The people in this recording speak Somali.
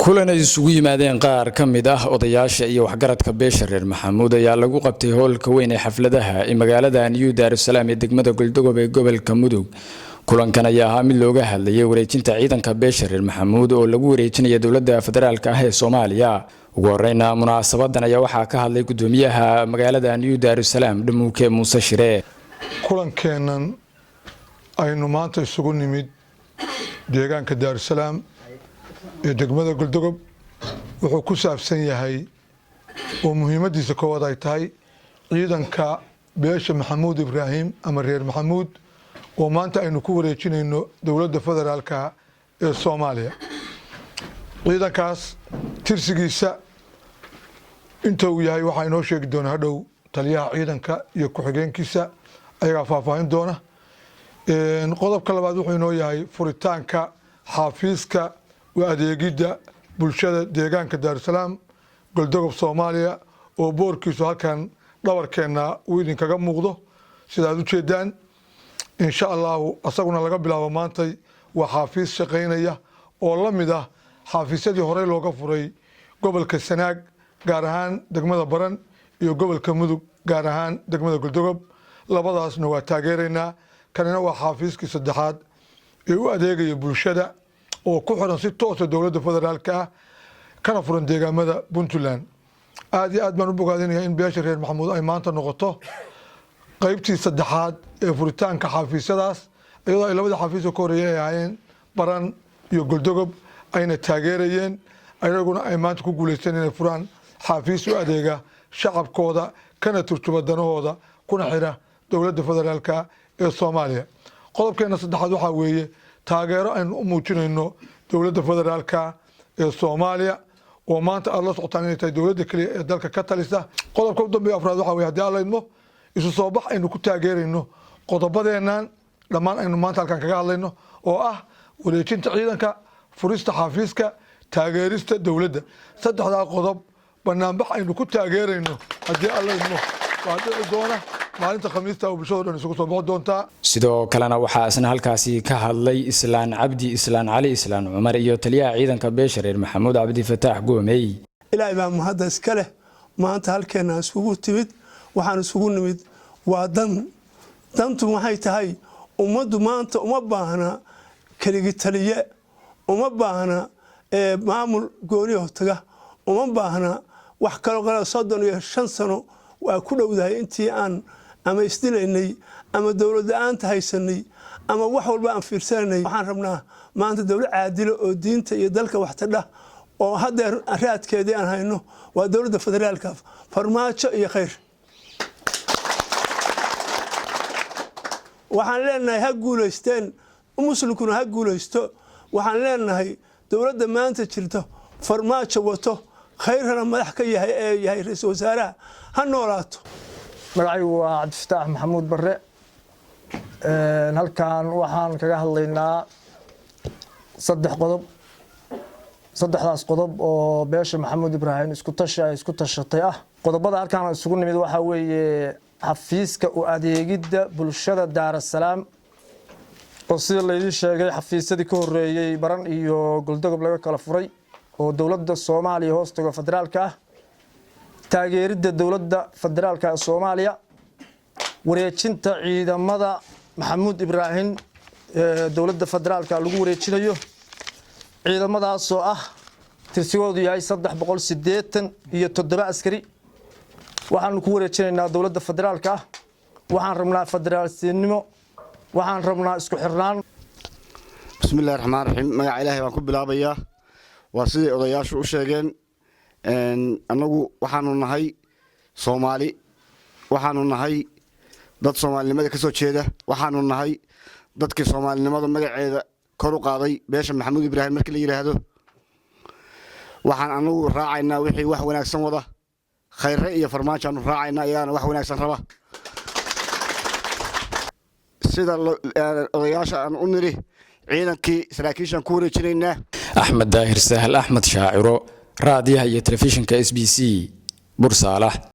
kulan ay isugu yimaadeen qaar ka mid ah odayaasha iyo waxgaradka beesha reer Maxamuud ayaa lagu qabtay hoolka weyn ee xafladaha ee magaalada New Dar es Salaam ee degmada Galdogob ee gobolka Mudug. kulankan ayaa ahaa mid looga hadlayay wareejinta ciidanka beesha reer Maxamuud oo lagu wareejinayo dawladda federaalka ah ee Soomaaliya. ugu horreynna munaasabadan ayaa waxaa ka hadlay gudoomiyaha magaalada New Dar es Salaam Dhamuuke Muuse Shire. kulankeenan aynu maanta isugu nimid deegaanka Dar es Salaam ee degmada Galdogob wuxuu ku saabsan yahay oo muhiimadiisa koowaad ay tahay ciidanka beesha Maxamuud Ibraahim ama reer Maxamuud oo maanta aynu ku wareejinayno dawladda federaalka ee Soomaaliya. ciidankaas tirsigiisa inta uu yahay waxa inoo sheegi doona hadhow taliyaha ciidanka iyo ku-xigeenkiisa ayaga faahfaahin doona. qodobka labaad wuxuu inoo yahay furitaanka xafiiska waa adeegida bulshada deegaanka Dar es Salaam Galdogob Soomaaliya oo boorkiisu halkan dhabarkeena uu idinkaga muuqdo sida aad u jeedaan. insha Allah asaguna laga bilaabo maantay waa xafiis shaqeynaya oo la mid ah xafiisyadii hore looga furay gobolka Sanaag gaar ahaan degmada Baran iyo gobolka Mudug gaar ahaan degmada Galdogob. labadaasna waa taageereynaa. kanina waa xafiiskii saddexaad ee u adeegaya bulshada oo ku xiran si toos ah dawladda federaalka ah kana furan deegaamada Puntland. aad iyo aad baan u bogaadinayaa in beesha reer Maxamuud ay maanta noqoto qaybtii saddexaad ee furitaanka xafiisyadaas iyadoo ay labada xafiis oo ka horeeyay ay ahaayeen Baran iyo Galdogob ayna taageerayeen ayaguna ay maanta ku guuleysteen inay furaan xafiis u adeega shacabkooda kana turjuba danahooda kuna xira dawladda federaalka ee Soomaaliya. qodobkeena saddexaad waxa weeye taageero aynu u muujinayno dawladda federaalka ee Soomaaliya oo maanta aad la socotaan inay tahay dawladda kaliya ee dalka ka talisa. qodobka u dambeeya afraad waxa weeye haddii alla idmo isu soo bax aynu ku taageerayno qodobadeennan dhammaan aynu maanta halkan kaga hadlayno oo ah wareejinta ciidanka, furista xafiiska, taageerista dawladda. saddexdaa qodob banaanbax aynu ku taageerayno haddii alla idmo waa dhici doona maalinta khamiista oo bulshada dhan isugu soo bixi doontaa. sidoo kalena waxaa isna halkaasi ka hadlay Islaan Cabdi, Islaan Cali, Islaan Cumar iyo taliyaha ciidanka beesha reer Maxamuud Cabdi Fataax Goomey. ilaahay baa mahad iska leh maanta halkeena isugu timid waxaan isugu nimid waa dantu waxay tahay ummaddu maanta uma baahna kaligi taliye uma baahna maamul gooni hotaga uma baahna wax kale 35 sano waa ku dhowdahay intii aan ama isdilaynay ama dawlad la'aanta haysanay ama wax walba aan fiirsanay. waxaan rabnaa maanta dawlad caadil oo diinta iyo dalka wax tadha oo hadda raadkeedii aan hayno waa dawladda federaalka farmaajo iyo khayr. waxaan leenahay ha guuleysteen muslimkuna ha guuleysto. waxaan leenahay dawladda maanta jirto farmaajo wato khayrna madax ka yahay ee yahay ra'iisul wasaaraha ha noolaato. magacaygu waa Cabdi Fataax Maxamuud Barre. halkan waxaan kaga hadlaynaa saddexdaas qodob oo beesha Maxamuud Ibraahim isku tashatay ah. qodobada halkan isugu nimid waxa weeye xafiiska u adeegida bulshada Dar es Salaam oo sida la idin sheegay xafiisyadii ka horeeyay Baran iyo Galdogob laga kala furay oo dawladda Soomaaliya hoostaga federaalka ah. taageerida dawladda federaalka ee Soomaaliya, wareejinta ciidamada Maxamuud Ibraahim dawladda federaalka lagu wareejinayo ciidamadaas oo ah tirsigoodu yahay 387 askari. waxaan ku wareejinaynaa dawladda federaalka ah. waxaan rabnaa federaalnimo, waxaan rabnaa isku xirnaan. bismillaahir rahmaanir rahiim. magaca Ilaahay baan ku bilaabayaa waa sidii odayaashu u sheegeen. anagu waxaanu nahay Soomaali, waxaanu nahay dad Soomaalinimada ka soo jeeda, waxaanu nahay dadkii Soomaalinimada magaceeda kor u qaaday beesha Maxamuud Ibraahim markii la yiraahdo. waxaan anagu raacaynaa wixii wax wanaagsan wada khayr iyo farmaajo aanu raacaynaa iyana wax wanaagsan raba sida odayaasha aan u niri ciidankii saraakiishan ku wareejinaynaa. Axmed Daahir Sahal Axmed Shaaciro raadiyaha iyo telefishinka SBC Bursaalax.